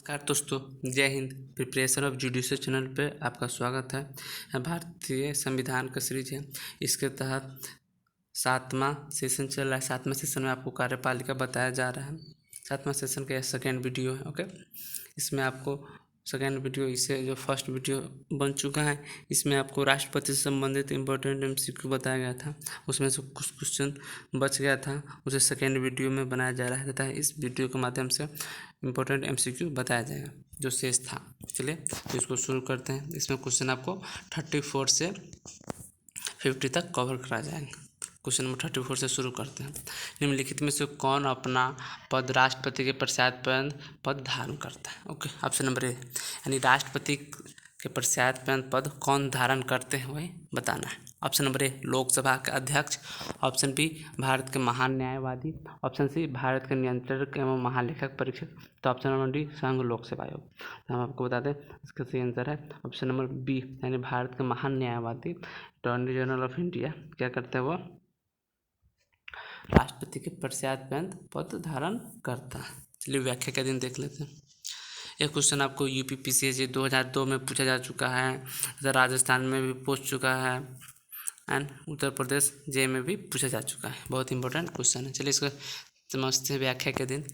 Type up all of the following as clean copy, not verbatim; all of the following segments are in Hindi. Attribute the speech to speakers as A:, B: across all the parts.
A: नमस्कार दोस्तों, जय Hind. Preparation of judicial channel पे आपका स्वागत है। भारतीय संविधान का सीरीज है। इसके तहत 7वां सेशन चल रहा है। 7वें सेशन में आपको कार्यपालिका बताया जा रहा है। 7वां सेशन का सेकेंड वीडियो है। ओके, इसमें आपको सेकेंड वीडियो, इससे जो फर्स्ट वीडियो बन चुका है, इसमें आपको राष्ट्रपति से संबंधित इम्पोर्टेंट MCQ बताया गया था। उसमें से कुछ क्वेश्चन बच गया था, उसे सेकेंड वीडियो में बनाया जा रहा है तथा इस वीडियो के माध्यम से इम्पोर्टेंट MCQ बताया जाएगा जो शेष था। चलिए इसको शुरू करते हैं। इसमें क्वेश्चन आपको 34 से 50 तक कवर करा जाएगा। क्वेश्चन नंबर 34 से शुरू करते हैं। निम्नलिखित में से कौन अपना पद राष्ट्रपति के पश्चात पद धारण करता है? ओके, ऑप्शन नंबर ए, यानी राष्ट्रपति के पश्चात पद कौन धारण करते हैं वही बताना है। ऑप्शन नंबर ए, लोकसभा के अध्यक्ष। ऑप्शन बी, भारत के महान न्यायवादी। ऑप्शन सी, भारत के नियंत्रक एवं महालेखक परीक्षक। तो ऑप्शन नंबर डी, संघ लोक सेवा आयोग। तो हम आपको बता दें इसका सही आंसर है ऑप्शन नंबर बी, यानी भारत के महान न्यायवादी अटॉर्नी जनरल ऑफ इंडिया क्या करते हैं, वो राष्ट्रपति के पश्चात पद धारण करता है। चलिए व्याख्या का दिन देख लेते हैं। यह क्वेश्चन आपको UPPCSC 2002 में पूछा जा चुका है तथा राजस्थान में भी पूछ चुका है एंड उत्तर प्रदेश जे में भी पूछा जा चुका है। बहुत इंपॉर्टेंट क्वेश्चन है। चलिए इसको समझते हैं व्याख्या के दिन।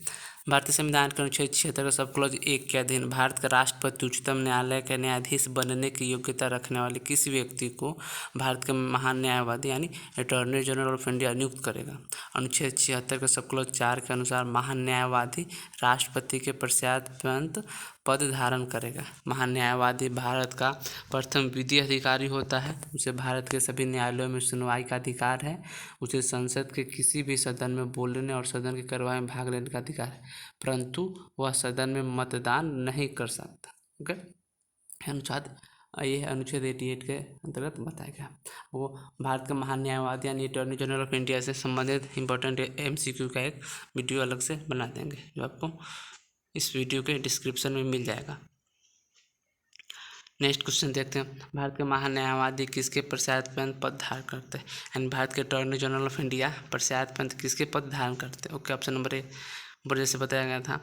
A: भारतीय संविधान के अनुच्छेद 76 का सब क्लॉज 1 के अधीन भारत का राष्ट्रपति उच्चतम न्यायालय के न्यायाधीश बनने की योग्यता रखने वाले किसी व्यक्ति को भारत के महान न्यायवादी यानी अटॉर्नी जनरल ऑफ इंडिया नियुक्त करेगा। अनुच्छेद 76 का सब क्लॉज 4 के अनुसार महान न्यायवादी राष्ट्रपति के पश्चात पद धारण करेगा। महान न्यायवादी भारत का प्रथम विधि अधिकारी होता है। उसे भारत के सभी न्यायालयों में सुनवाई का अधिकार है। उसे संसद के किसी भी सदन में बोलने और सदन की कार्यवाही में भाग लेने का अधिकार है, परंतु वह सदन में मतदान नहीं कर सकता। ओके, ये अनुच्छेद 88 के अंतर्गत बताया गया। वो भारत के महान न्यायवादी यानी अटॉर्नी जनरल ऑफ इंडिया से संबंधित इंपॉर्टेंट MCQ का एक वीडियो अलग से बना देंगे जो आपको इस वीडियो के डिस्क्रिप्शन में मिल जाएगा। नेक्स्ट क्वेश्चन देखते हैं। भारत के महान न्यायवादी किसके पश्चात पद धारण करते हैं? यानी भारत के अटॉर्नी जनरल ऑफ इंडिया पश्चात किसके पद धारण करते हैं? ओके, ऑप्शन नंबर ए ऊपर जैसे बताया गया था।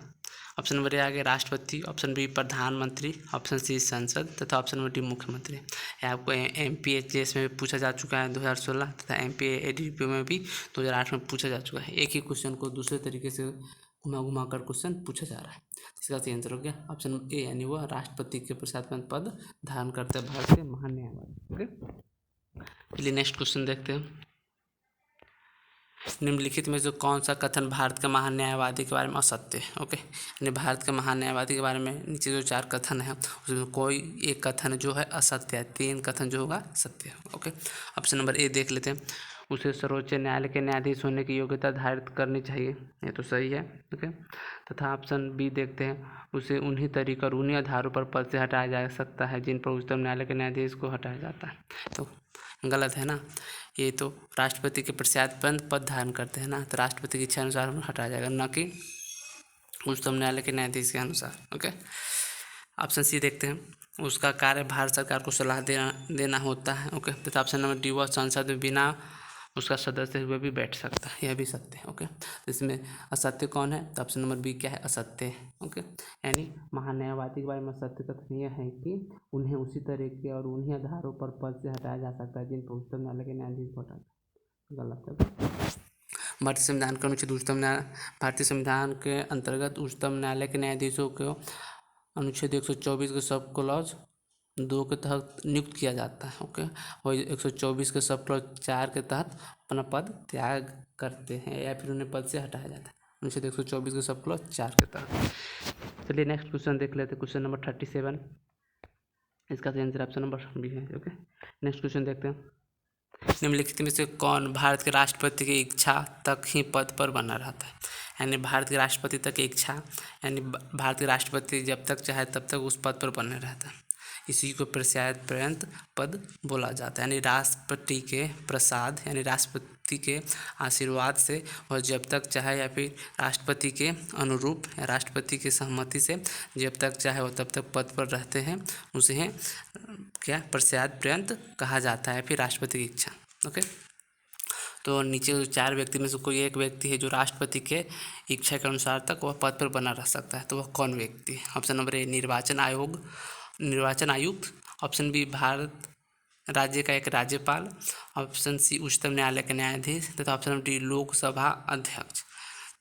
A: ऑप्शन नंबर ए आगे राष्ट्रपति, ऑप्शन बी प्रधानमंत्री, ऑप्शन सी संसद तथा ऑप्शन नंबर डी मुख्यमंत्री। यह आपको MPHS में भी पूछा जा चुका है 2016 तथा MPADP में भी 2008 में पूछा जा चुका है। एक ही क्वेश्चन को दूसरे तरीके से घुमा कर क्वेश्चन पूछा जा रहा है। इसका सही आंसर हो गया ऑप्शन ए, यानी वह राष्ट्रपति के पश्चात पद धारण करते हैं भारत के महान न्यायवादी। ओके, चलिए नेक्स्ट क्वेश्चन देखते हैं। निम्नलिखित में जो कौन सा कथन भारत के महान न्यायवादी के बारे में असत्य है? ओके, यानी भारत के महान न्यायवादी के बारे में नीचे जो 4 कथन है उसमें कोई एक कथन जो है असत्य है, 3 कथन जो होगा सत्य है। ओके, ऑप्शन नंबर ए देख लेते हैं। उसे सर्वोच्च न्यायालय के न्यायाधीश होने की योग्यता धारित करनी चाहिए, ये तो सही है। ओके, तथा ऑप्शन बी देखते हैं। उसे उन्हीं तरीकों और उन्हीं आधारों पर पद से हटाया जा सकता है जिन पर उच्चतम न्यायालय के न्यायाधीश को हटाया जाता है। तो गलत है ना, ये तो राष्ट्रपति के पश्चात पद धारण करते हैं ना, तो राष्ट्रपति की इच्छा अनुसार हटाया जाएगा, न कि उच्चतम न्यायालय के न्यायाधीश के अनुसार। ओके, ऑप्शन सी देखते हैं। उसका कार्य भारत सरकार को सलाह देना होता है। ओके, तथा ऑप्शन नंबर डी, वह संसद में बिना उसका सदस्य हुए भी बैठ सकता है, यह भी सत्य है। ओके, तो इसमें असत्य कौन है? तो ऑप्शन नंबर बी क्या है? असत्य है। ओके, यानी महान न्यायवादी के बारे में सत्य कथन यह है कि उन्हें उसी तरीके और उन्हीं आधारों पर पद से हटाया जा सकता है जिन पर उच्चतम न्यायालय के न्यायाधीश को हटाया। गलत है। भारतीय संविधान के अनुच्छेद भारतीय संविधान के अंतर्गत उच्चतम न्यायालय के न्यायाधीशों को अनुच्छेद 124 के सब क्लॉज 2 के तहत नियुक्त किया जाता है। ओके, और 124 के सब क्लॉज 4 के तहत अपना पद त्याग करते हैं या फिर उन्हें पद से हटाया जाता है, अनुच्छेद 124 के सब क्लॉज 4 के तहत। चलिए नेक्स्ट क्वेश्चन देख लेते हैं। क्वेश्चन नंबर 37, इसका आंसर ऑप्शन नंबर बी है। ओके, नेक्स्ट क्वेश्चन देखते हैं। निम्नलिखित में से कौन भारत के राष्ट्रपति की इच्छा तक ही पद पर बना रहता है? यानी भारत के राष्ट्रपति तक की इच्छा, यानी भारत के राष्ट्रपति जब तक चाहे तब तक उस पद पर बने रहता है, इसी को पश्चात पद बोला जाता है। यानी राष्ट्रपति के प्रसाद यानी राष्ट्रपति के आशीर्वाद से और जब तक चाहे या फिर राष्ट्रपति के अनुरूप या राष्ट्रपति की सहमति से जब तक चाहे वो तब तक पद पर रहते हैं, उसे क्या पश्चात कहा जाता है, फिर राष्ट्रपति की इच्छा। ओके, तो नीचे जो 4 व्यक्ति में से कोई एक व्यक्ति है जो राष्ट्रपति के इच्छा के अनुसार तक वह पद पर बना रह सकता है, तो वह कौन व्यक्ति है? ऑप्शन नंबर ए निर्वाचन आयुक्त, ऑप्शन बी भारत राज्य का एक राज्यपाल, ऑप्शन सी उच्चतम न्यायालय के न्यायाधीश, तथा ऑप्शन नंबर डी लोकसभा अध्यक्ष।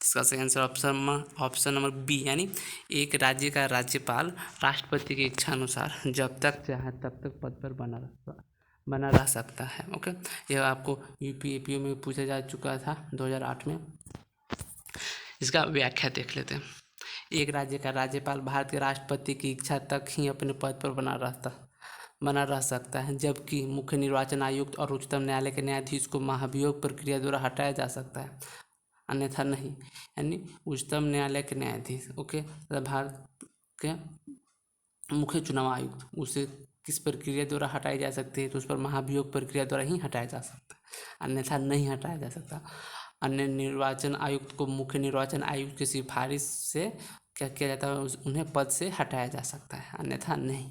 A: इसका सही आंसर ऑप्शन नंबर बी, यानी एक राज्य का राज्यपाल राष्ट्रपति की इच्छा अनुसार जब तक चाहे तब तक पद पर बना रह सकता है। ओके, यह आपको यूपीएपीओ में पूछा जा चुका था 2008 में। इसका व्याख्या देख लेते हैं। एक राज्य का राज्यपाल भारत के राष्ट्रपति की इच्छा तक ही अपने पद पर बना रह सकता है, जबकि मुख्य निर्वाचन आयुक्त और उच्चतम न्यायालय के न्यायाधीश को महाभियोग प्रक्रिया द्वारा हटाया जा सकता है, अन्यथा नहीं। यानी उच्चतम न्यायालय के न्यायाधीश, ओके, भारत के मुख्य चुनाव आयुक्त, उसे किस प्रक्रिया द्वारा हटाई जा सकती है? तो उस पर महाभियोग प्रक्रिया द्वारा ही हटाया जा सकता है, अन्यथा नहीं हटाया जा सकता। अन्य निर्वाचन आयुक्त को मुख्य निर्वाचन आयुक्त की सिफारिश से क्या किया जाता है? उन्हें पद से हटाया जा सकता है, अन्यथा नहीं।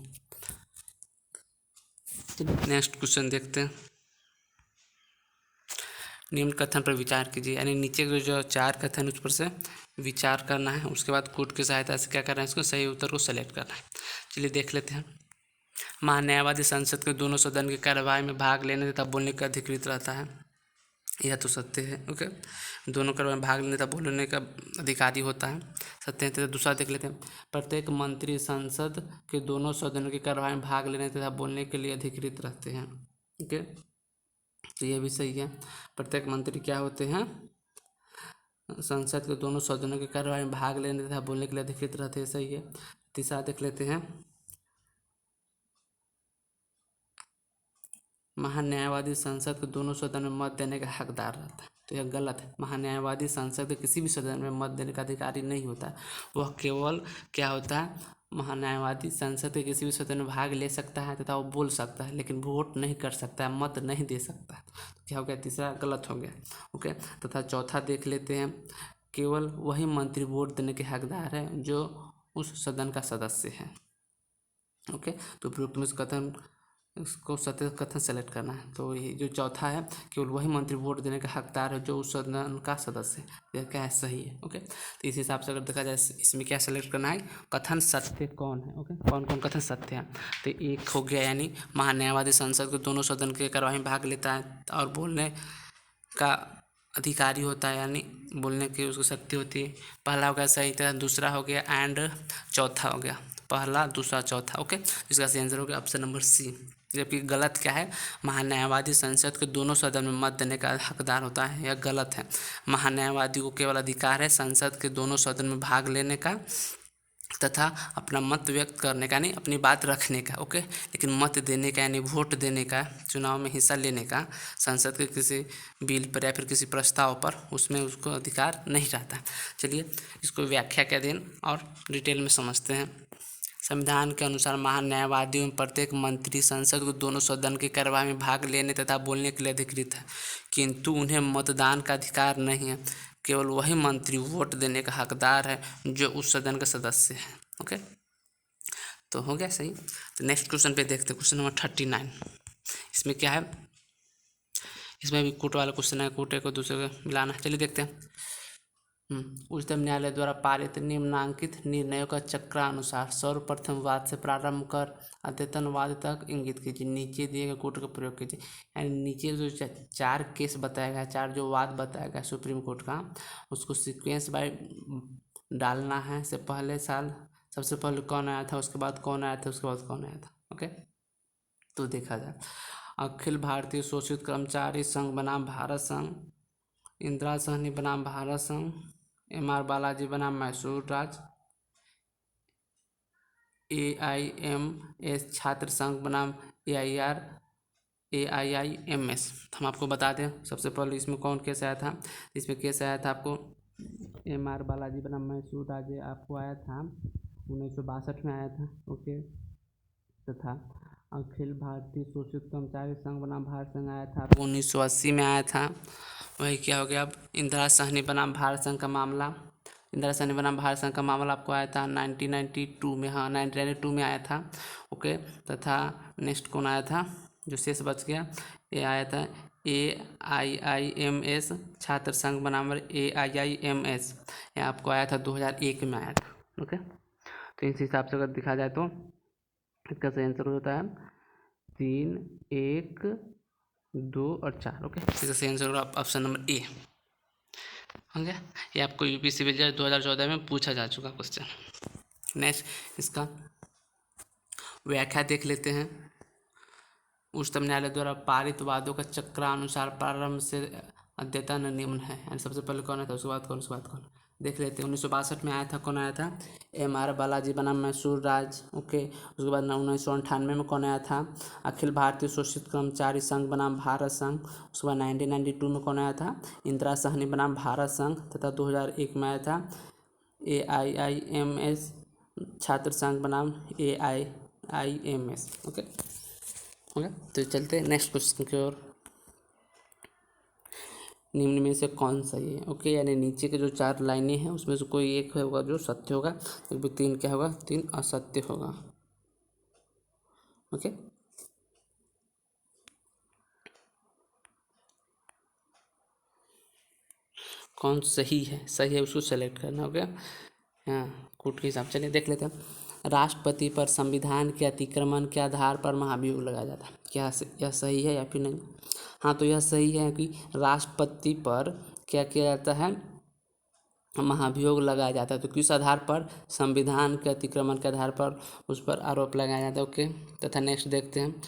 A: नेक्स्ट क्वेश्चन देखते हैं। निम्न कथन पर विचार कीजिए, यानी नीचे के जो 4 कथन उस पर से विचार करना है, उसके बाद कोड की सहायता से क्या करना है? इसको सही उत्तर को सेलेक्ट करना है। चलिए देख लेते हैं। महान्यायवादी संसद के दोनों सदन की कार्यवाही में भाग लेने तथा बोलने का अधिकृत रहता है, यह तो सत्य है। ओके, दोनों कार्यवाही में भाग लेने तथा बोलने का अधिकारी होता है, सत्य है। दूसरा देख लेते हैं। प्रत्येक मंत्री संसद के दोनों सदनों की कार्यवाही में भाग लेने तथा बोलने के लिए अधिकृत रहते हैं। ओके, तो यह भी सही है। प्रत्येक मंत्री क्या होते हैं? संसद के दोनों सदनों की कार्यवाही में भाग लेने तथा बोलने के लिए अधिकृत रहते हैं, सही है। तीसरा देख लेते हैं। महान्यायवादी संसद के दोनों सदन में मत देने का हकदार रहता है, तो यह गलत है। महान्यायवादी संसद के किसी भी सदन में मत देने का अधिकारी नहीं होता है। वह केवल क्या होता है? महान्यायवादी संसद के किसी भी सदन में भाग ले सकता है तथा वो बोल सकता है, लेकिन वोट नहीं कर सकता है, मत नहीं दे सकता है। तो क्या हो गया? तीसरा गलत हो गया। ओके, तथा चौथा देख लेते हैं। केवल वही मंत्री वोट देने के हकदार है जो उस सदन का सदस्य है। ओके, तो उपयुक्त में कथन इसको सत्य कथन सेलेक्ट करना है। तो ये जो चौथा है, केवल वही मंत्री वोट देने का हकदार है जो उस सदन का सदस्य है, यह क्या है? सही है। ओके, तो इस हिसाब से अगर देखा जाए इसमें क्या सेलेक्ट करना है? कथन सत्य कौन है? ओके, कौन कौन कथन सत्य है? तो एक हो गया, यानी महान्यायवादी संसद के दोनों सदन के कार्यवाही में भाग लेता है और बोलने का अधिकारी होता है, यानी बोलने की उसको शक्ति होती है। पहला हो गया सही, तरह दूसरा हो गया एंड, चौथा हो गया पहला, दूसरा, चौथा। ओके, इसका सही आंसर हो गया ऑप्शन नंबर सी। जबकि गलत क्या है? महान्यायवादी संसद के दोनों सदन में मत देने का हकदार होता है, यह गलत है। महान्यायवादी को केवल अधिकार है संसद के दोनों सदन में भाग लेने का तथा अपना मत व्यक्त करने का, यानी अपनी बात रखने का। ओके, लेकिन मत देने का यानी वोट देने का, चुनाव में हिस्सा लेने का संसद के किसी बिल पर या फिर किसी प्रस्ताव पर, उसमें उसको अधिकार नहीं रहता। चलिए इसको व्याख्या के दिन और डिटेल में समझते हैं। संविधान के अनुसार महान्यायवादियों में प्रत्येक मंत्री संसद को दोनों सदन की कार्यवाही में भाग लेने तथा बोलने के लिए अधिकृत है, किंतु उन्हें मतदान का अधिकार नहीं है। केवल वही मंत्री वोट देने का हकदार है जो उस सदन का सदस्य है। ओके, तो हो गया सही। तो नेक्स्ट क्वेश्चन पे देखते हैं, क्वेश्चन नंबर 39। इसमें क्या है? इसमें भी कूट वाला क्वेश्चन है, कूट को दूसरे को मिलाना है। चलिए देखते हैं। उच्चतम न्यायालय द्वारा पारित निम्नांकित निर्णयों का चक्रानुसार सर्वप्रथम वाद से प्रारंभ कर अद्यतन वाद तक इंगित कीजिए। नीचे दिए गए कोर्ट का प्रयोग कीजिए, यानी नीचे जो 4 केस बताया गया, 4 जो वाद बताया गया सुप्रीम कोर्ट का, उसको सीक्वेंस बाय डालना है। से पहले साल सबसे पहले कौन आया था, उसके बाद कौन आया था, उसके बाद कौन आया था। ओके, तो देखा जाए। अखिल भारतीय शोषित कर्मचारी संघ बनाम भारत संघ, इंदिरा सहनी बनाम भारत संघ, MR बालाजी बनाम मैसूर राज्य, AIMS छात्र संघ बनाम AIIMS। हम आपको बता दें, सबसे पहले इसमें कौन केस आया था? इसमें केस आया था आपको MR बालाजी बनाम मैसूर राज्य, आपको आया था 1962 में आया था। ओके, तथा अखिल भारतीय शोषित कर्मचारी संघ बनाम भारत संघ आया था आपको 1980 में आया था। वही क्या हो गया? अब इंदिरा सहनी बनाम भारत संघ का मामला, इंदिरा सहनी बनाम भारत संघ का मामला आपको आया था 1992 में। हाँ, 1992 में आया था। ओके, तथा नेक्स्ट कौन आया था जो शेष बच गया? ये आया था AIIMS छात्र संघ बनाम AIIMS, ये आपको आया था 2001 में आया था। ओके, तो इस हिसाब से अगर देखा जाए तो इसका सही आंसर होता है 3, 1, 2 और 4। ओके, इसका सही आंसर होगा ऑप्शन नंबर ए। ओके, ये आपको यूपी सिविल जज 2014 में पूछा जा चुका क्वेश्चन। नेक्स्ट इसका व्याख्या देख लेते हैं। उच्चतम न्यायालय द्वारा पारित वादों का चक्रानुसार प्रारंभ से अद्यतन निम्न है, यानी सबसे पहले कौन है था, उसके बाद कौन, उसके बाद कौन, देख लेते हैं। 1962 में आया था, कौन आया था, MR बालाजी बनाम मैसूर राज। ओके, उसके बाद 1998 में कौन आया था, अखिल भारतीय शोषित कर्मचारी संघ बनाम भारत संघ। उसके बाद 1992 में कौन आया था, इंदिरा सहनी बनाम भारत संघ। तथा 2001 में आया था AIIMS छात्र संघ बनाम AIIMS। ओके ओके, तो चलते हैं नेक्स्ट क्वेश्चन की ओर। निम्न में से कौन सही है। ओके, यानी नीचे के जो 4 लाइनें हैं उसमें से कोई एक होगा जो सत्य होगा, एक भी 3 क्या होगा, 3 असत्य होगा। ओके, कौन सही है, सही है उसको सेलेक्ट करना। ओके, हाँ, कोर्ट के हिसाब से चलिए देख लेते हैं। राष्ट्रपति पर संविधान के अतिक्रमण के आधार पर महाभियोग लगाया जाता है, क्या यह सही है या फिर नहीं। हाँ, तो यह सही है कि राष्ट्रपति पर क्या किया जाता है, महाभियोग लगाया जाता है। तो किस आधार पर, संविधान के अतिक्रमण के आधार पर उस पर आरोप लगाया जाता है। ओके, तथा नेक्स्ट देखते हैं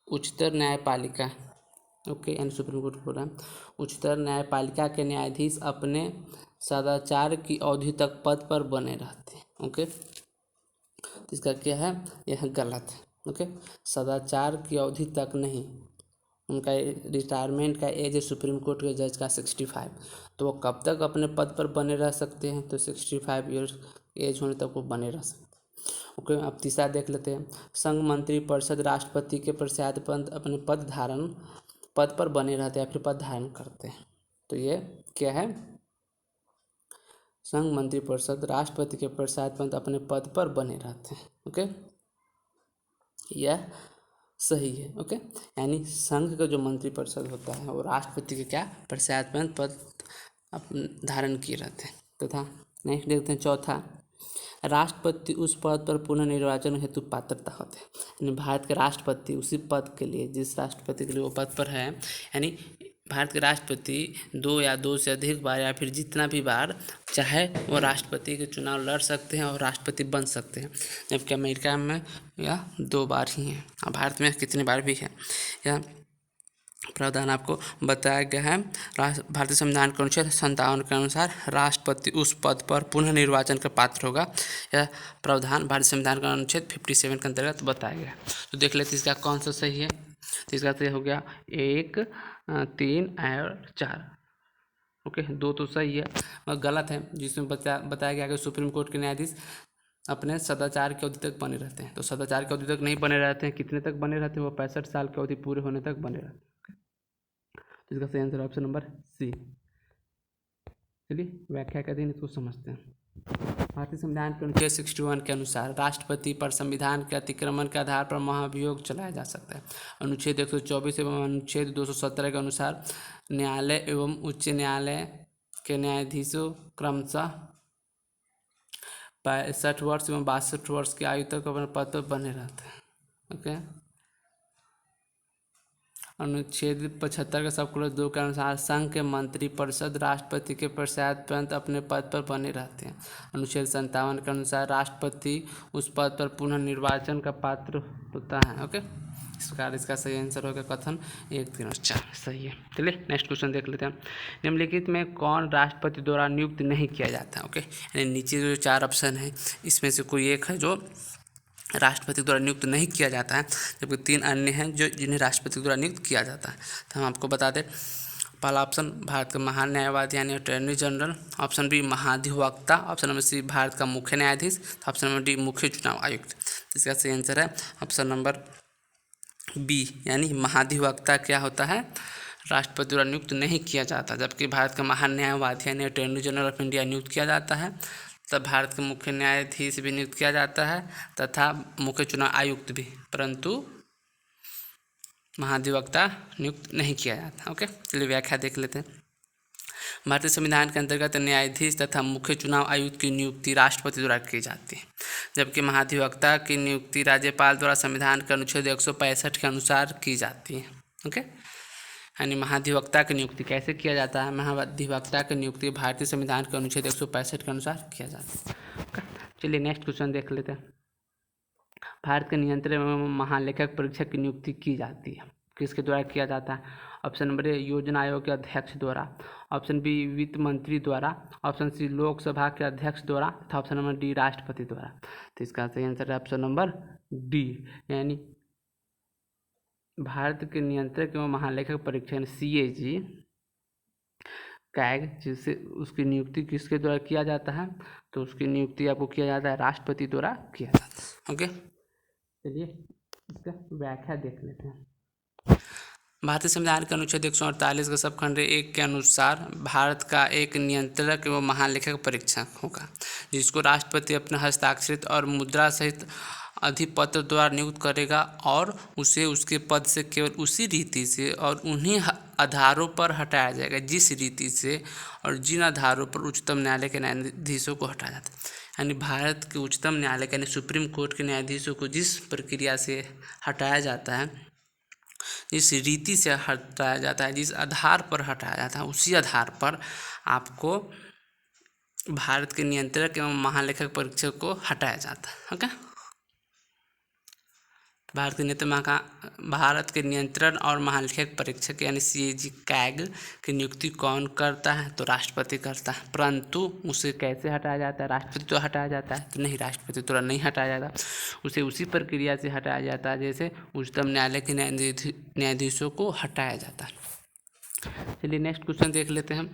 A: उच्चतर न्यायपालिका। ओके, यानी सुप्रीम कोर्ट बोल रहा है उच्चतर न्यायपालिका के न्यायाधीश अपने सदाचार की अवधि तक पद पर बने रहते हैं। ओके, इसका क्या है, यह गलत है। ओके, सदाचार की अवधि तक नहीं, उनका रिटायरमेंट का एज है सुप्रीम कोर्ट के जज का 65, तो वो कब तक अपने पद पर बने रह सकते हैं, तो 65 ईयर्स एज होने तक वो बने रह सकते हैं। ओके, अब तीसरा देख लेते हैं। संघ मंत्री परिषद राष्ट्रपति के पश्चात अपने पद पर बने रहते हैं या फिर पद धारण करते हैं। तो ये क्या है, संघ मंत्री परिषद राष्ट्रपति के पश्चात अपने पद पर बने रहते हैं। ओके, यह सही है। ओके, यानी संघ का जो मंत्रिपरिषद होता है वो राष्ट्रपति के क्या पश्चात पद धारण किए रहते हैं। तथा नेक्स्ट देखते हैं चौथा, राष्ट्रपति उस पद पर पुनः निर्वाचन हेतु पात्रता होते हैं, यानी भारत के राष्ट्रपति उसी पद के लिए, जिस राष्ट्रपति के लिए वो पद पर है, यानी भारत के राष्ट्रपति 2 या 2 से अधिक बार या फिर जितना भी बार चाहे वो राष्ट्रपति के चुनाव लड़ सकते हैं और राष्ट्रपति बन सकते हैं, जबकि अमेरिका में यह 2 बार ही है और भारत में कितनी बार भी है। यह प्रावधान आपको बताया गया है भारतीय संविधान के अनुच्छेद 57 के अनुसार राष्ट्रपति उस पद पर पुनः निर्वाचन का पात्र होगा। यह प्रावधान भारतीय संविधान का अनुच्छेद 57 के अंतर्गत बताया गया है। तो देख लेते इसका कौन सा सही है। तो इसका सही हो गया 1, 3 और 4। ओके, 2 तो सही है और गलत है, जिसमें बताया गया कि सुप्रीम कोर्ट के न्यायाधीश अपने सदाचार की अवधि तक बने रहते हैं। तो सदाचार की अवधि तक नहीं बने रहते हैं, कितने तक बने रहते हैं, वो 65 साल की अवधि पूरे होने तक बने रहते हैं। तो इसका सही आंसर ऑप्शन नंबर सी। चलिए व्याख्या के अधीन इसको समझते हैं। भारतीय संविधान के अनुच्छेद 61 के अनुसार राष्ट्रपति पर संविधान के अतिक्रमण के आधार पर महाभियोग चलाया जा सकता है। अनुच्छेद 124 एवं अनुच्छेद 217 के अनुसार न्यायालय एवं उच्च न्यायालय के न्यायाधीशों क्रमशः 65 वर्ष एवं 62 वर्ष की आयु तक अपने पद पर बने रहते हैं। ओके, अनुच्छेद 75 के सब क्लॉज 2 के अनुसार संघ के मंत्रिपरिषद राष्ट्रपति के पश्चात अपने पद पर बने रहते हैं। अनुच्छेद 57 के अनुसार राष्ट्रपति उस पद पर पुनः निर्वाचन का पात्र होता है। ओके, इस प्रकार इसका सही आंसर होगा कथन 1, 3 और 4 सही है। चलिए नेक्स्ट क्वेश्चन देख लेते हैं। निम्नलिखित में कौन राष्ट्रपति द्वारा नियुक्त नहीं किया जाता। ओके, यानी नीचे जो 4 ऑप्शन है इसमें से कोई एक है जो राष्ट्रपति द्वारा नियुक्त नहीं किया जाता है, जबकि 3 अन्य हैं जो जिन्हें राष्ट्रपति द्वारा नियुक्त किया जाता है। तो हम आपको बता दें, पहला ऑप्शन भारत का महान न्यायवादी यानी अटॉर्नी जनरल, ऑप्शन बी महाधिवक्ता, ऑप्शन नंबर सी भारत का मुख्य न्यायाधीश, ऑप्शन नंबर डी मुख्य चुनाव आयुक्त। इसका सही आंसर है ऑप्शन नंबर बी, यानी महाधिवक्ता क्या होता है, राष्ट्रपति द्वारा नियुक्त नहीं किया जाता, जबकि भारत का महान न्यायवादी यानी अटॉर्नी जनरल ऑफ इंडिया नियुक्त किया जाता है। तब भारत के मुख्य न्यायाधीश भी नियुक्त किया जाता है तथा मुख्य चुनाव आयुक्त भी, परंतु महाधिवक्ता नियुक्त नहीं किया जाता। ओके, चलिए व्याख्या देख लेते हैं। भारतीय संविधान के अंतर्गत न्यायाधीश तथा मुख्य चुनाव आयुक्त की नियुक्ति राष्ट्रपति द्वारा की जाती है, जबकि महाधिवक्ता की नियुक्ति राज्यपाल द्वारा संविधान के अनुच्छेद 165 के अनुसार की जाती है। ओके, यानी महाधिवक्ता की नियुक्ति कैसे किया जाता है? महाधिवक्ता की नियुक्ति भारतीय संविधान के अनुच्छेद 165 के अनुसार किया जाता है। चलिए नेक्स्ट क्वेश्चन देख लेते हैं। भारत के नियंत्रक एवं महालेखक परीक्षक की नियुक्ति की जाती है, किसके द्वारा किया जाता है? ऑप्शन नंबर ए योजना आयोग के अध्यक्ष द्वारा, ऑप्शन बी वित्त मंत्री द्वारा, ऑप्शन सी लोकसभा के अध्यक्ष द्वारा तथा ऑप्शन नंबर डी राष्ट्रपति द्वारा। तो इसका सही आंसर है ऑप्शन नंबर डी, यानी भारत के नियंत्रक एवं महालेखक परीक्षक CAG कैग, जिससे उसकी नियुक्ति किसके द्वारा किया जाता है? तो उसकी नियुक्ति आपको किया जाता है राष्ट्रपति द्वारा किया जाता है। ओके, चलिए इसका व्याख्या देख लेते हैं। भारतीय संविधान के अनुच्छेद 148 का सबखंड 1 के अनुसार भारत का एक नियंत्रक एवं महालेखक परीक्षक होगा, जिसको राष्ट्रपति अपने हस्ताक्षरित और मुद्रा सहित अधिपत्र द्वारा नियुक्त करेगा और उसे उसके पद से केवल उसी रीति से और उन्हीं आधारों पर हटाया जाएगा जिस रीति से और जिन आधारों पर उच्चतम न्यायालय के न्यायाधीशों को हटाया जाता है। यानी भारत के उच्चतम न्यायालय यानी सुप्रीम कोर्ट के न्यायाधीशों को जिस प्रक्रिया से हटाया जाता है, जिस रीति से हटाया जाता है, जिस आधार पर हटाया जाता है, उसी आधार पर आपको भारत के नियंत्रक एवं महालेखक परीक्षक को हटाया जाता है। ओके, भारत के नियंत्रण और महालेखक परीक्षक यानी CAG कैग की नियुक्ति कौन करता है? तो राष्ट्रपति करता है, परंतु उसे कैसे हटाया जाता है? राष्ट्रपति तो हटाया जाता है? तो नहीं, राष्ट्रपति द्वारा नहीं हटाया जाता, उसे उसी प्रक्रिया से हटाया जाता है जैसे उच्चतम न्यायालय के न्यायाधीशों को हटाया जाता है। चलिए नेक्स्ट क्वेश्चन देख लेते हैं।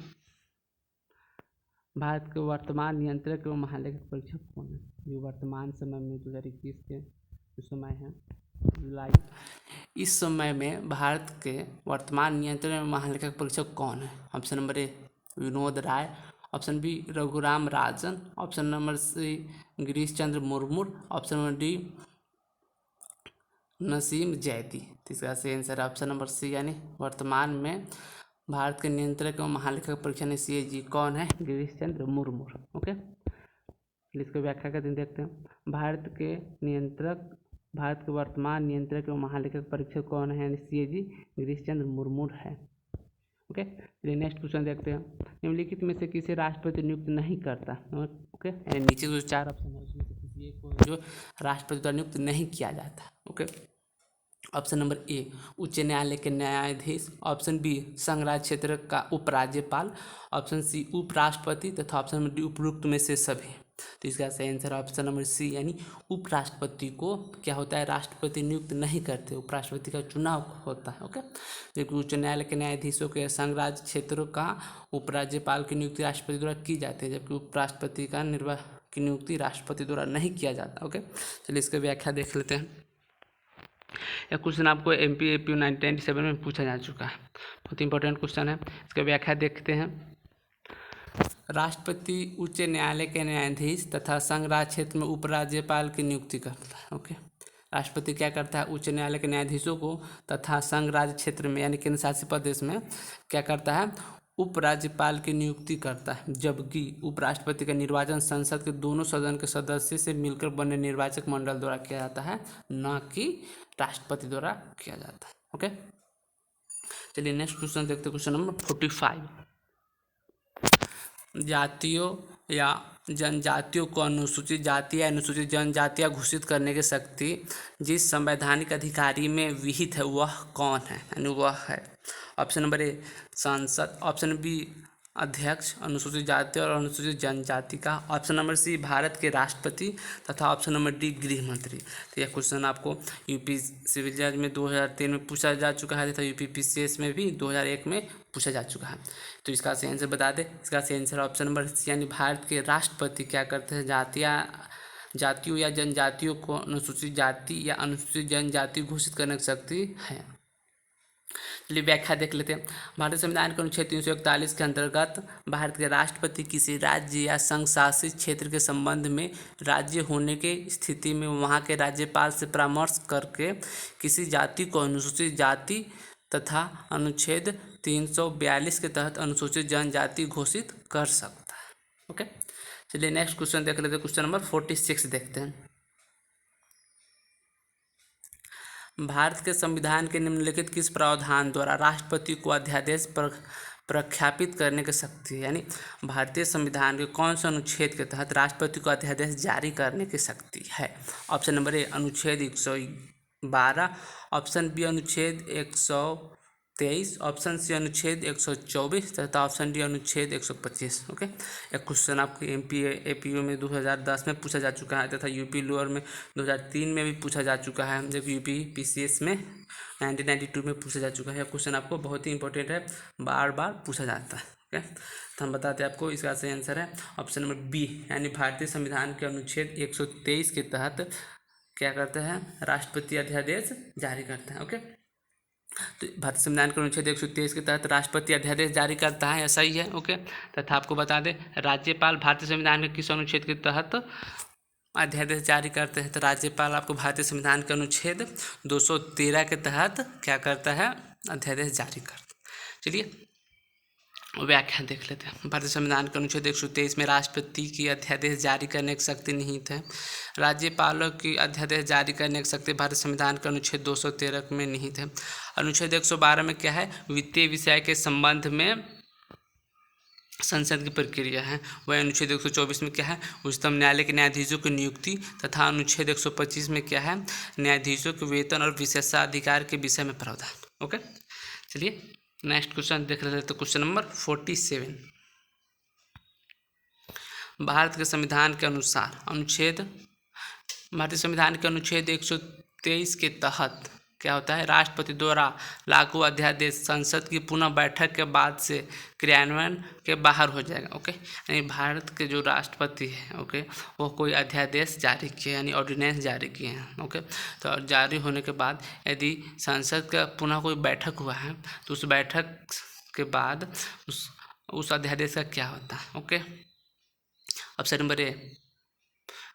A: भारत के वर्तमान नियंत्रक एवं महालेखक परीक्षक कौन है? ये वर्तमान समय में 2021 के जो समय है जुलाई, इस समय में भारत के वर्तमान नियंत्रक एवं महालेखक परीक्षक कौन है? Option number A Vinod Rai, option B Raghuram Rajan, option number C Girish Chandra Murmu, option number D Naseem Zaidi. तो इसका सही आंसर ऑप्शन नंबर सी, यानी वर्तमान में भारत के नियंत्रक एवं महालेखक परीक्षक CAG कौन है? गिरीश चंद्र मुर्मू। ओके, इसको व्याख्या करते देखते हैं। भारत के वर्तमान नियंत्रक एवं महालेखक परीक्षक कौन है? CAG गिरीश चंद्र मुर्मू है। ओके, चलिए नेक्स्ट क्वेश्चन देखते हैं। निम्नलिखित में से किसे राष्ट्रपति नियुक्त नहीं करता? ओके, नीचे जो 4 ऑप्शन है उसमें से किसी एक को जो राष्ट्रपति द्वारा नियुक्त नहीं किया जाता। ओके, ऑप्शन नंबर ए उच्च न्यायालय के न्यायाधीश, ऑप्शन बी संघ राज्य क्षेत्र का उपराज्यपाल, ऑप्शन सी उपराष्ट्रपति तथा ऑप्शन नंबर डी उपरोक्त में से सभी। तो इसका सही आंसर ऑप्शन नंबर सी, यानी उपराष्ट्रपति को क्या होता है? राष्ट्रपति नियुक्त नहीं करते, उपराष्ट्रपति का चुनाव होता है। ओके, जबकि उच्च न्यायालय के न्यायाधीशों के संघ राज्य क्षेत्रों का उपराज्यपाल की नियुक्ति राष्ट्रपति द्वारा की जाती है, जबकि उपराष्ट्रपति का की नियुक्ति राष्ट्रपति द्वारा नहीं किया जाता। ओके, चलिए इसकी व्याख्या देख लेते हैं। यह क्वेश्चन आपको MPAPU 1997 में पूछा जा चुका है, बहुत इंपॉर्टेंट क्वेश्चन है। इसका व्याख्या देखते हैं। राष्ट्रपति उच्च न्यायालय के न्यायाधीश तथा संघ राज्य क्षेत्र में उपराज्यपाल की नियुक्ति करता है। ओके, राष्ट्रपति क्या करता है? उच्च न्यायालय के न्यायाधीशों को तथा संघ राज्य क्षेत्र में यानी केंद्र शासित प्रदेश में क्या करता है? उपराज्यपाल की नियुक्ति करता है, जबकि उपराष्ट्रपति का निर्वाचन संसद के दोनों सदन के सदस्य से मिलकर बने निर्वाचक मंडल द्वारा किया जाता है, न कि राष्ट्रपति द्वारा किया जाता है। ओके, चलिए नेक्स्ट क्वेश्चन देखते हैं। Question number 45। जातियों या जनजातियों को अनुसूचित जाति या अनुसूचित जनजातियां घोषित करने की शक्ति जिस संवैधानिक अधिकारी में विहित है वह कौन है? यानी वह है ऑप्शन नंबर ए संसद, ऑप्शन बी अध्यक्ष अनुसूचित जाति और अनुसूचित जनजाति का, ऑप्शन नंबर सी भारत के राष्ट्रपति तथा ऑप्शन नंबर डी गृह मंत्री। तो यह क्वेश्चन आपको यूपी सिविल जज में 2003 में पूछा जा चुका है तथा यूपी PCS में भी 2001 में पूछा जा चुका है। तो इसका सही आंसर बता दें। इसका सही आंसर ऑप्शन नंबर सी, यानी भारत के राष्ट्रपति क्या करते हैं? जातियों या जनजातियों को अनुसूचित जाति या अनुसूचित जनजाति घोषित करने की शक्ति है। चलिए व्याख्या देख लेते हैं। भारतीय संविधान के अनुच्छेद 341 के अंतर्गत भारत के राष्ट्रपति किसी राज्य या संघ शासित क्षेत्र के संबंध में राज्य होने के स्थिति में वहाँ के राज्यपाल से परामर्श करके किसी जाति को अनुसूचित जाति तथा अनुच्छेद 342 के तहत अनुसूचित जनजाति घोषित कर सकता है। ओके, चलिए नेक्स्ट क्वेश्चन देख लेते हैं। क्वेश्चन नंबर 46 देखते हैं। भारत के संविधान के निम्नलिखित किस प्रावधान द्वारा राष्ट्रपति को अध्यादेश प्रख्यापित करने की शक्ति है, यानी भारतीय संविधान के कौन से अनुच्छेद के तहत राष्ट्रपति को अध्यादेश जारी करने की शक्ति है? ऑप्शन नंबर ए अनुच्छेद 112, ऑप्शन बी अनुच्छेद 123, ऑप्शन सी अनुच्छेद 124 तथा ऑप्शन डी अनुच्छेद 125। ओके, एक क्वेश्चन आपको एमपी एपीयू में 2010 में पूछा जा चुका है तथा यूपी लोअर में 2003 में भी पूछा जा चुका है, जबकि यूपी पीसीएस में 1992 में पूछा जा चुका है। क्वेश्चन आपको बहुत ही इंपॉर्टेंट है, बार बार पूछा जाता है। ओके, तो हम बताते हैं आपको, इसका सही आंसर है ऑप्शन नंबर बी, यानी भारतीय संविधान के अनुच्छेद 123 के तहत क्या करते हैं, राष्ट्रपति अध्यादेश जारी करते हैं। ओके, तो भारतीय संविधान के अनुच्छेद 123 के तहत राष्ट्रपति अध्यादेश जारी करता है, ऐसा ही है। ओके, तथा आपको बता दें राज्यपाल भारतीय संविधान के किस अनुच्छेद के तहत अध्यादेश जारी करते हैं, तो राज्यपाल आपको भारतीय संविधान के अनुच्छेद 213 के तहत क्या करता है, अध्यादेश जारी करता है। चलिए व्याख्या देख लेते हैं। भारतीय संविधान के अनुच्छेद 123 में राष्ट्रपति की अध्यादेश जारी करने की शक्ति निहित है। राज्यपालों की अध्यादेश जारी करने की शक्ति भारतीय संविधान के अनुच्छेद 213 में निहित है। अनुच्छेद 112 में क्या है, वित्तीय विषय के संबंध में संसद की प्रक्रिया है। वह अनुच्छेद 124 में क्या है, उच्चतम न्यायालय के न्यायाधीशों की नियुक्ति तथा अनुच्छेद 125 में क्या है, न्यायाधीशों के वेतन और विशेषाधिकार के विषय में प्रावधान। ओके, चलिए नेक्स्ट क्वेश्चन देख लेते हैं। तो क्वेश्चन नंबर 47, भारत के संविधान के अनुसार भारतीय संविधान के अनुच्छेद 123 के तहत क्या होता है, राष्ट्रपति द्वारा लागू अध्यादेश संसद की पुनः बैठक के बाद से क्रियान्वयन के बाहर हो जाएगा। ओके, यानी भारत के जो राष्ट्रपति है, ओके, वो कोई अध्यादेश जारी किए यानी ऑर्डिनेंस जारी किए हैं। ओके, तो जारी होने के बाद यदि संसद का पुनः कोई बैठक हुआ है तो उस बैठक के बाद उस अध्यादेश का क्या होता है। ओके, ऑप्शन नंबर ए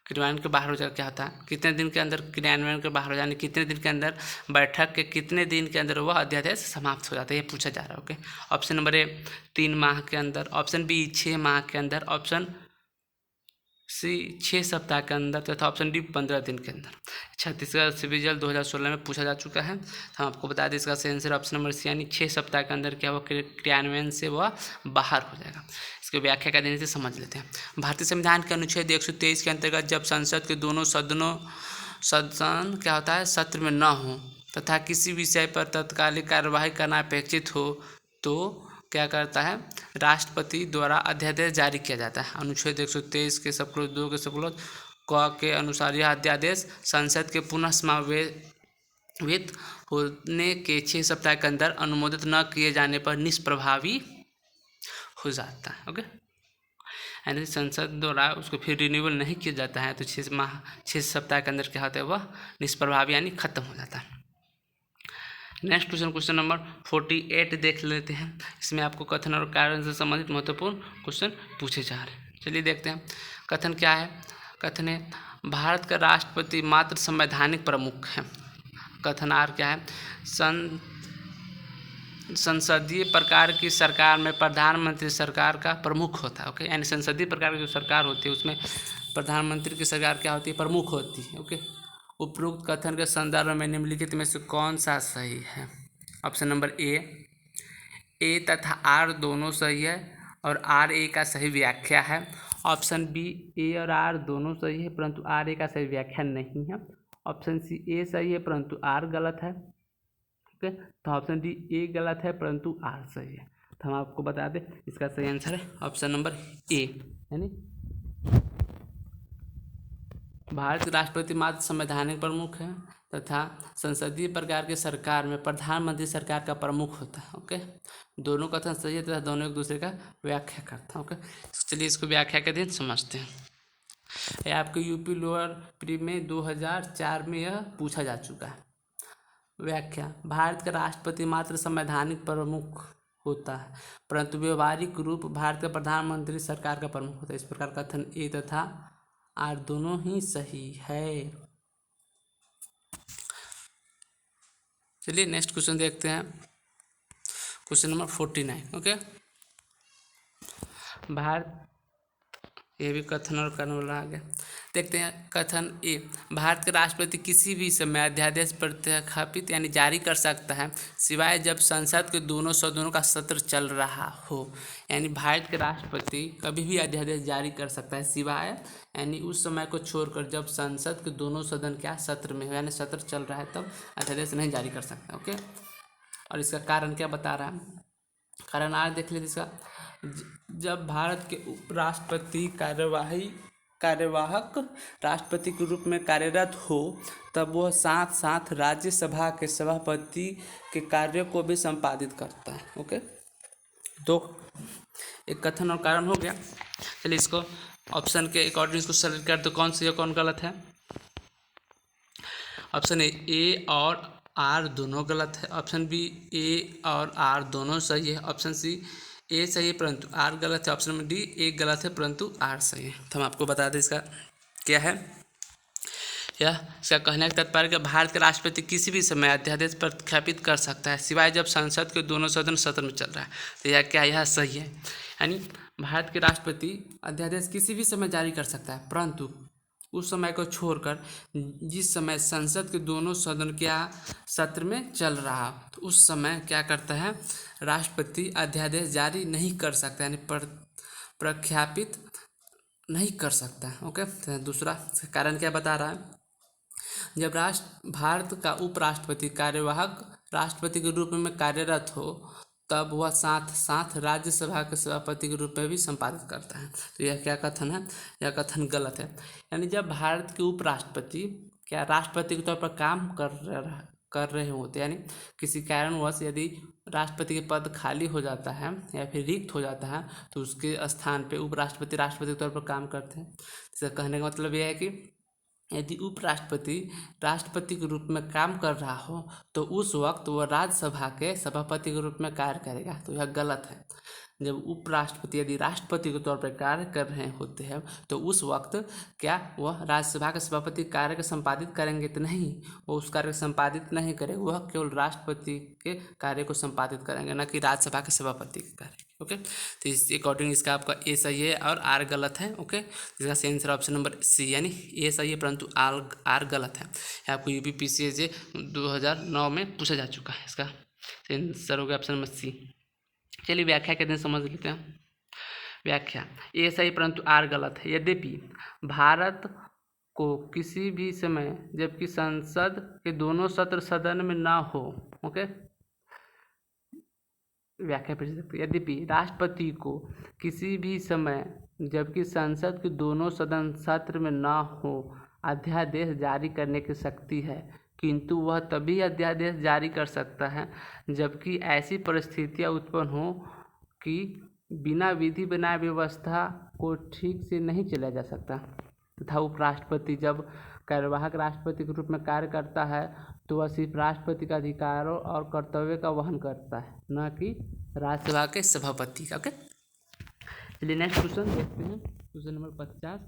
A: क्रियान्वयन के बाहर हो जाएगा, क्या होता है, कितने दिन के अंदर क्रियान्वयन के बाहर हो जाने, कितने दिन के अंदर, बैठक के कितने दिन के अंदर वह अध्यादेश समाप्त हो जाता है, ये पूछा जा रहा है। ओके, ऑप्शन नंबर ए 3 माह के अंदर, ऑप्शन बी 6 माह के अंदर, ऑप्शन सी 6 सप्ताह के अंदर तथा ऑप्शन डी 15 दिन के अंदर। छत्तीसगढ़ सिविल जज 2016 में पूछा जा चुका है, हम आपको बता दें इसका सही आंसर ऑप्शन नंबर सी, यानी 6 सप्ताह के अंदर क्या हुआ, क्रियान्वयन से वह बाहर हो जाएगा। इसकी व्याख्या का देने से समझ लेते हैं। भारतीय संविधान के अनुच्छेद 123 के अंतर्गत जब संसद के दोनों सदन क्या होता है, सत्र में न हो तथा किसी विषय पर तत्कालिक कार्यवाही करना अपेक्षित हो तो क्या करता है, राष्ट्रपति द्वारा अध्यादेश जारी किया जाता है। अनुच्छेद 123 के सबक्लोज 2 के सबक्लोज क के अनुसार यह अध्यादेश संसद के पुनः समावेशित होने के 6 सप्ताह के अंदर अनुमोदित न किए जाने पर निष्प्रभावी हो जाता है। ओके, यानी संसद द्वारा उसको फिर रिन्यूअल नहीं किया जाता है तो 6 सप्ताह के अंदर क्या होता है, वह निष्प्रभावी यानी खत्म हो जाता है। नेक्स्ट क्वेश्चन नंबर 48 देख लेते हैं। इसमें आपको कथन और कारण से संबंधित महत्वपूर्ण क्वेश्चन पूछे जा रहे हैं। चलिए देखते हैं कथन क्या है। कथन है, भारत का राष्ट्रपति मात्र संवैधानिक प्रमुख है। कथन आर क्या है, संसदीय प्रकार की सरकार में प्रधानमंत्री सरकार का प्रमुख होता है। ओके, यानी संसदीय प्रकार की जो सरकार होती है उसमें प्रधानमंत्री की सरकार क्या होती है, प्रमुख होती है। ओके, उपरोक्त कथन के संदर्भ में निम्नलिखित में से कौन सा सही है? ऑप्शन नंबर ए तथा आर दोनों सही है और आर ए का सही व्याख्या है। ऑप्शन बी ए और आर दोनों सही है परंतु आर ए का सही व्याख्या नहीं है। ऑप्शन सी ए सही है परंतु आर गलत है। ओके, तो ऑप्शन डी ए गलत है परंतु आर सही है। तो हम आपको बता दें इसका सही आंसर है ऑप्शन नंबर ए, यानी भारत के राष्ट्रपति मात्र संवैधानिक प्रमुख है तथा संसदीय प्रकार की सरकार में प्रधानमंत्री सरकार का प्रमुख होता है। ओके, दोनों कथन सही है तथा दोनों एक दूसरे का व्याख्या करता है। ओके, चलिए इसको व्याख्या के दिन समझते हैं। यह आपके यूपी लोअर प्री में 2004 में यह पूछा जा चुका है। व्याख्या। भारत का राष्ट्रपति मात्र संवैधानिक प्रमुख होता है, परंतु व्यवहारिक रूप भारत का प्रधानमंत्री सरकार का प्रमुख होता है। इस प्रकार कथन ए तथा आर दोनों ही सही है। चलिए नेक्स्ट क्वेश्चन देखते हैं, क्वेश्चन नंबर 49। ओके, भारत, ये भी कथन और कर्ण वाला आ गया। देखते हैं कथन ए, भारत के राष्ट्रपति किसी भी समय अध्यादेश प्रख्यापित यानी जारी कर सकता है सिवाय जब संसद के दोनों सदनों का सत्र चल रहा हो। यानी भारत के राष्ट्रपति कभी भी अध्यादेश जारी कर सकता है सिवाय यानी उस समय को छोड़कर जब संसद के दोनों सदन क्या सत्र में हो, यानी सत्र चल रहा है तब अध्यादेश नहीं जारी कर सकता। ओके, और इसका कारण क्या बता रहा है, कारण आज देख लीजिए इसका। जब भारत के उपराष्ट्रपति कार्यवाहक राष्ट्रपति के रूप में कार्यरत हो तब वह साथ साथ राज्यसभा के सभापति के कार्य को भी संपादित करता है। ओके, तो एक कथन और कारण हो गया। चलिए इसको ऑप्शन के अकॉर्डिंग इसको सेलेक्ट कर दो, कौन सही है कौन गलत है। ऑप्शन ए और आर दोनों गलत है, ऑप्शन बी ए और आर दोनों सही है, ऑप्शन सी ए सही है परंतु आर गलत है, ऑप्शन नंबर डी ए गलत है परंतु आर सही है। तो हम आपको बता दें इसका क्या है। यह इसका कहने का तात्पर्य कि भारत के राष्ट्रपति किसी भी समय अध्यादेश प्रख्यापित कर सकता है सिवाय जब संसद के दोनों सदन सत्र में चल रहा है। तो यह क्या, यह सही है। यानी भारत के राष्ट्रपति अध्यादेश किसी भी समय जारी कर सकता है परंतु उस समय को छोड़कर जिस समय संसद के दोनों सदन क्या सत्र में चल रहा, तो उस समय क्या करता है, राष्ट्रपति अध्यादेश जारी नहीं कर सकता, यानी प्रख्यापित नहीं कर सकता। ओके, तो दूसरा कारण क्या बता रहा है, जब भारत का उपराष्ट्रपति कार्यवाहक राष्ट्रपति के रूप में कार्यरत हो तब वह साथ साथ राज्यसभा के सभापति के रूप में भी संपादित करता है। तो यह क्या कथन है, यह कथन गलत है। यानी जब भारत के उपराष्ट्रपति क्या राष्ट्रपति के तौर पर काम कर रहे होते, यानी किसी कारणवश यदि राष्ट्रपति के पद खाली हो जाता है या फिर रिक्त हो जाता है तो उसके स्थान पे उपराष्ट्रपति राष्ट्रपति के तौर पर काम करते हैं। इसका कहने का मतलब यह है कि यदि उपराष्ट्रपति राष्ट्रपति के रूप में काम कर रहा हो तो उस वक्त वह राज्यसभा के सभापति के रूप में कार्य करेगा। तो यह गलत है। जब उपराष्ट्रपति यदि राष्ट्रपति के तौर पर कार्य कर रहे होते हैं तो उस वक्त क्या वह राज्यसभा के सभापति कार्य को संपादित करेंगे, तो नहीं, वो उस कार्य को संपादित नहीं करेंगे, वह केवल राष्ट्रपति के कार्य को संपादित करेंगे, न कि राज्यसभा के सभापति के कार्य। ओके, तो इस अकॉर्डिंग इसका आपका ए सही है और आर गलत है। ओके, इसका सही आंसर ऑप्शन नंबर सी, यानी ए सही है परंतु आर गलत है। आपको यूपीपीसीएस 2009 में पूछा जा चुका है। इसका आंसर हो गया ऑप्शन नंबर सी। चलिए व्याख्या के दिन समझ लेते हैं। व्याख्या, ए सही परंतु आर गलत है। यद्यपि भारत को किसी भी समय जबकि संसद के दोनों सत्र सदन में ना हो, ओके, व्याख्या फिर से, यद्यपि राष्ट्रपति को किसी भी समय जबकि संसद के दोनों सदन सत्र में ना हो अध्यादेश जारी करने की शक्ति है, किंतु वह तभी अध्यादेश जारी कर सकता है जबकि ऐसी परिस्थितियां उत्पन्न हो कि बिना विधि बनाए व्यवस्था को ठीक से नहीं चलाया जा सकता तथा उपराष्ट्रपति जब कार्यवाहक राष्ट्रपति के रूप में कार्य करता है तो वह सिर्फ राष्ट्रपति का अधिकारों और कर्तव्य का वहन करता है, न कि राज्यसभा के सभापति का। ओके, चलिए नेक्स्ट क्वेश्चन देखते हैं, क्वेश्चन नंबर 50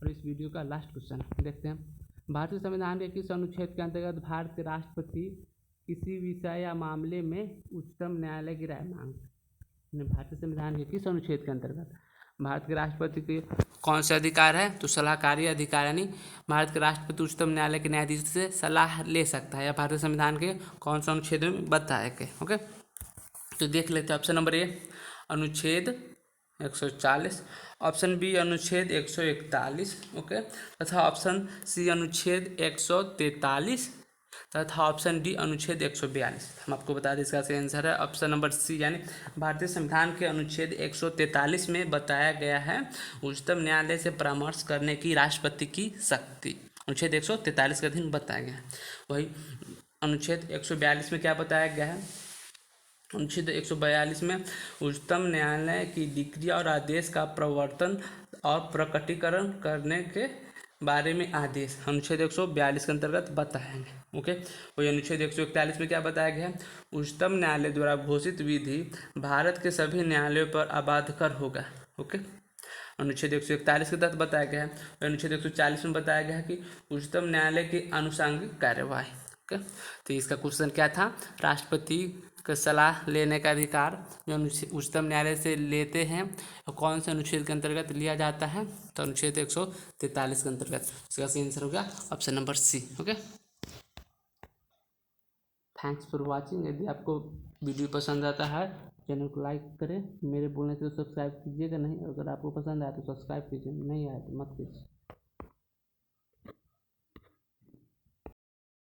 A: और इस वीडियो का लास्ट क्वेश्चन देखते हैं। भारतीय संविधान के किस अनुच्छेद के अंतर्गत भारत के राष्ट्रपति किसी विषय या मामले में उच्चतम न्यायालय की राय मांग। भारतीय संविधान के किस अनुच्छेद के अंतर्गत भारत के राष्ट्रपति के कौन से अधिकार है, तो सलाहकारी अधिकार, यानी भारत के राष्ट्रपति उच्चतम न्यायालय के न्यायाधीश से सलाह ले सकता है या भारतीय संविधान के कौन सा अनुच्छेद में बताया गया। ओके, तो देख लेते हैं। ऑप्शन नंबर ए अनुच्छेद 140, ऑप्शन बी अनुच्छेद 141, ओके, तथा ऑप्शन सी अनुच्छेद 143 तथा ऑप्शन डी अनुच्छेद 142। हम आपको बता दें इसका सही आंसर है ऑप्शन नंबर सी, यानी भारतीय संविधान के अनुच्छेद 143 में बताया गया है उच्चतम न्यायालय से परामर्श करने की राष्ट्रपति की शक्ति। अनुच्छेद 143 के अधीन बताया गया है। वही अनुच्छेद 142 में क्या बताया गया है, अनुच्छेद 142 में उच्चतम न्यायालय की डिक्री और आदेश का प्रवर्तन और प्रकटीकरण करने के बारे में आदेश अनुच्छेद 142 के अंतर्गत बताएंगे। ओके, वही अनुच्छेद 141 में क्या बताया गया है? उच्चतम न्यायालय द्वारा घोषित विधि भारत के सभी न्यायालयों पर अबाधकर होगा। ओके, अनुच्छेद 141 के तहत बताया गया है। और अनुच्छेद 140 में बताया गया है कि उच्चतम न्यायालय की आनुषंगिक कार्यवाही। ओके, तो इसका क्वेश्चन क्या था? राष्ट्रपति का सलाह लेने का अधिकार जो उच्चतम न्यायालय से लेते हैं और कौन से अनुच्छेद के अंतर्गत लिया जाता है? तो अनुच्छेद 143 के अंतर्गत। इसका सही आंसर हो गया option number C. Okay, thanks for watching. यदि आपको वीडियो पसंद आता है चैनल को लाइक करें, मेरे बोलने से सब्सक्राइब कीजिएगा नहीं, अगर आपको पसंद आया तो सब्सक्राइब कीजिए, नहीं आया तो मत कीजिए।